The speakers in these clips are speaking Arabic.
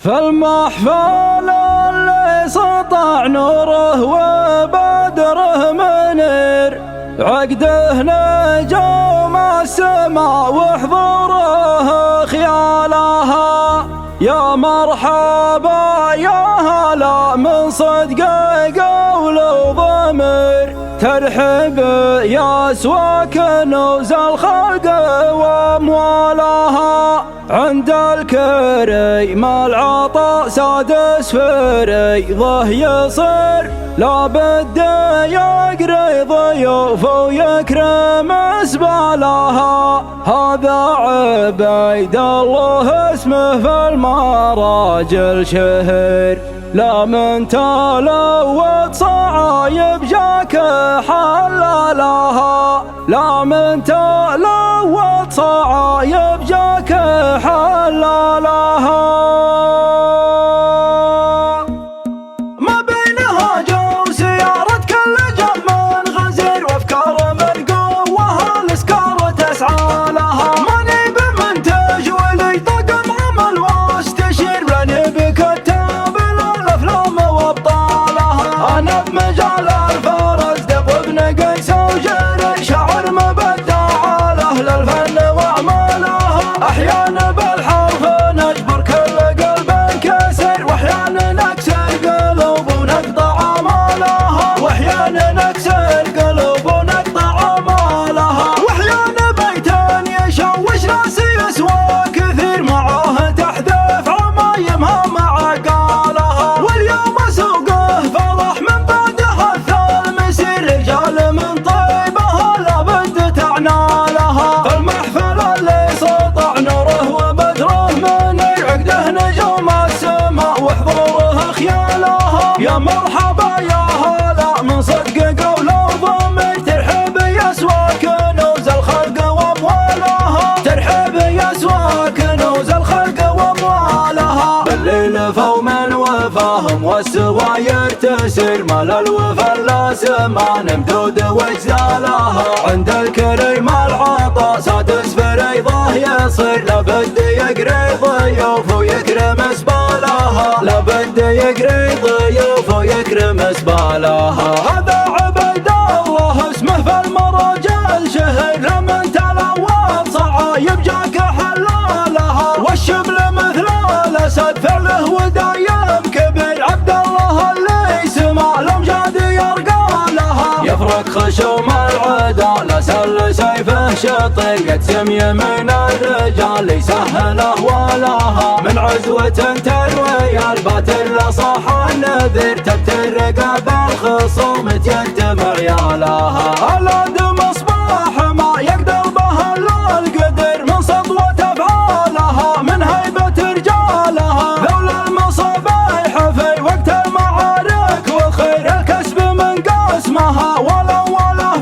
فالمحفل اللي سطع نوره وبدره منير، عقده نجوم السماء وحضوره خيالها. يا مرحبا يا هلا من صدق قول وضمير، ترحب يا سوى كنوز الخلق واموالها. عند الكريم العطاء سادس فريضه يصير، لابد يقري ضيوف ويكرم اسبالها. هذا عبيد الله اسمه في المراجل شهير، لا من تلوت صعايب جاك حلالها. لا من تلوت صعايب جاك حلالها. ما بينها جو سيارة كل جم من غزير، وافكار من قوة الاسكار تسعى لها. ماني بمنتج ولي طاقم عمل واستشير، ماني بكتاب الافلام وابطالها. انا بمجال الفرز دق وابن قيس وجري، شاعر مبدع لاهل الفن واعمالها. احيانا بالحرف نجبر كل قلب كسر، واحيانا نكسر قلوب ونقطع امالها. واحيانا نكسر قلوب ونقطع امالها. واحيانا بيتان يشوش راسي يسوى كثير، معاه تحذف عمايمها مع قالها. واليوم سوقه فرح من بعدها المسير، رجال من طيبها لابد تعنى لها. فالمحفل اللي سطع نوره وبدره منير، عقده نجوم السماء وحضوره خيالها. يا مرحبا يا هلا من صدق قول وضمير، ترحب يسوى كنوز الخلق واموالها. ترحب يسوى كنوز الخلق واموالها. بالليل فوم وفاهم والسواير تسير، مال الوفا اللاسمة ممدود واجزالها. عند الكريم العطاء سادس فريضه يصير، لابد يقري ضيوف ويكرم اسبالها. لابد يقري ضيوف ويكرم اسبالها. هذا عبيد الله اسمه في المراجل شهير، لمن تلوت صعايب جاك حلالها. والشبل مثل الاسد فعله ودايم كبير، عبد الله اللي سمع الامجاد يرقى لها. يفرق خشوم العدا لا سل سيفه شطير، يقسم يمين الرجال يسهل اهوالها. من عزوة تروي الباتل صاح النذير، تبتر رقاب الخصوم تيتم عيالها. الادم مصباح ما يقدر به الا القدر، من سطوة افعالها من هيبة رجالها. ذول المصابيح في وقت المعارك والخير، الكسب من قسمها ولا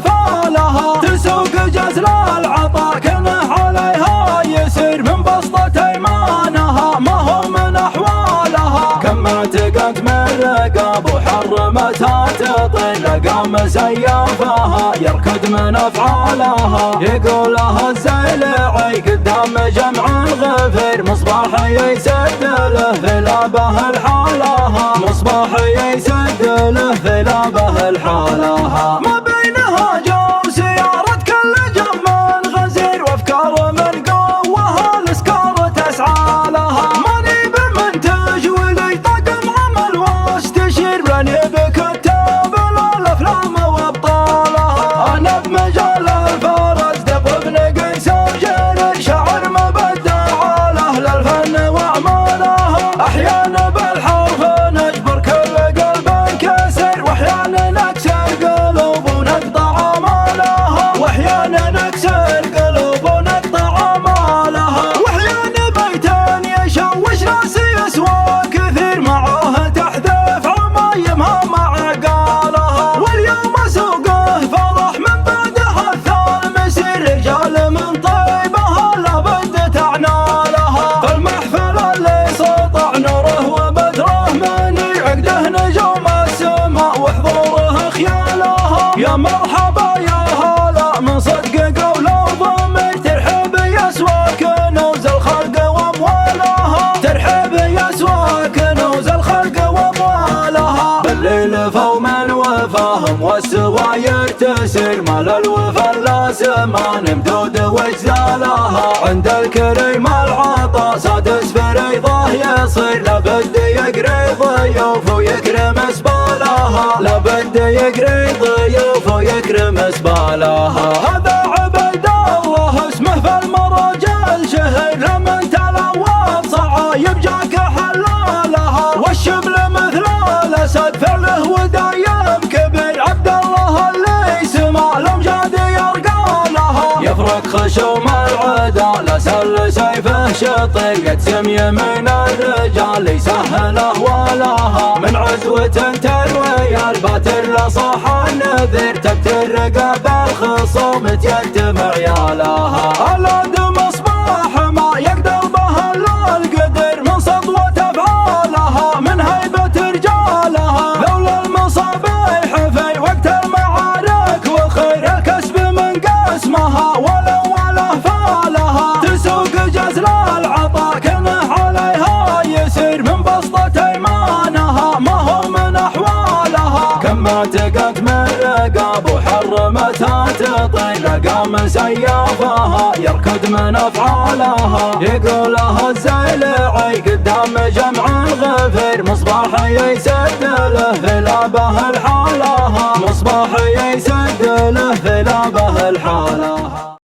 فالها. تسوق جزل العطاء كنه عليها يسير، من بسطة ايمانها ما هو من احوالها. كم تقت من رقاب وحرمتها تطير، لقام سيافها يركض من افعالها. يقولها الزيلعي قدام جمع الغفير، مصباح يسد له في لابه الحالها. مصباح يسد له في لابه الحالها. ما بينها جو سيارة كل جم من غزير، وافكار من قوة الاسكار تسعى لها. ماني بمنتج ولي طاقم عمل واستشير، ماني بكتاب الافلام وابطالها. انا بمجال الفرز دق وابن قيس وجري، شاعر مبدع لاهل الفن واعمالها. احيانا بالحرف نجبر كل قلب كسر، واحيانا نكسر قلوب ونقطع امالها. واحيانا نكسر قلوب ونقطع امالها. واحيانا بيتان يشوش راسي يسوى كثير، معاه تحذف عمايمها مع قالها. واليوم سوقه فرح من بعدها المسير، رجال من طيبها لابد تعنى لها. فالمحفل اللي سطع نوره وبدره منير، عقده نجوم السماء وحضوره خيالها. يا مرحبا يا هلا من صدق قول وضمير، ترحب يسوى كنوز الخلق واموالها. ترحب يسوى تصير لابد يقري ضيوف ويكرم اسبالها، لابد يقري ضيوف ويكرم اسبالها. هذا عبيد الله اسمه في المرجل شهر، لمن تلوث صعايب جاك حلالها، والشبل مثل الاسد فعله ودايم كبير. عبد الله اللي سمع الامجاد يرقى لها، يفرق خشوم العدا لا سل سيفه شطير، قد سمي من الرجال يسهله ولها، من عزوة تروي الباتر لصاح النذير، تبتر رقاب الخصوم تيتم عيالها. الادم اصبح ما يقدر به الا القدر، من سطوة افعالها من هيبة رجالها، لولا المصابيح في وقت المعارك وخير الكسب من قسمها، ولا فالها تسوق جزل العطا كنه عليها يسير، من بسطة ايمانها ما هو من احوالها. كم اعتقت من رقاب وحرمتها تطير، لقى من سيافها يركض من افعالها، يقولها الزيلعي قدام جمع الغفير، مصباح يسد له في لابه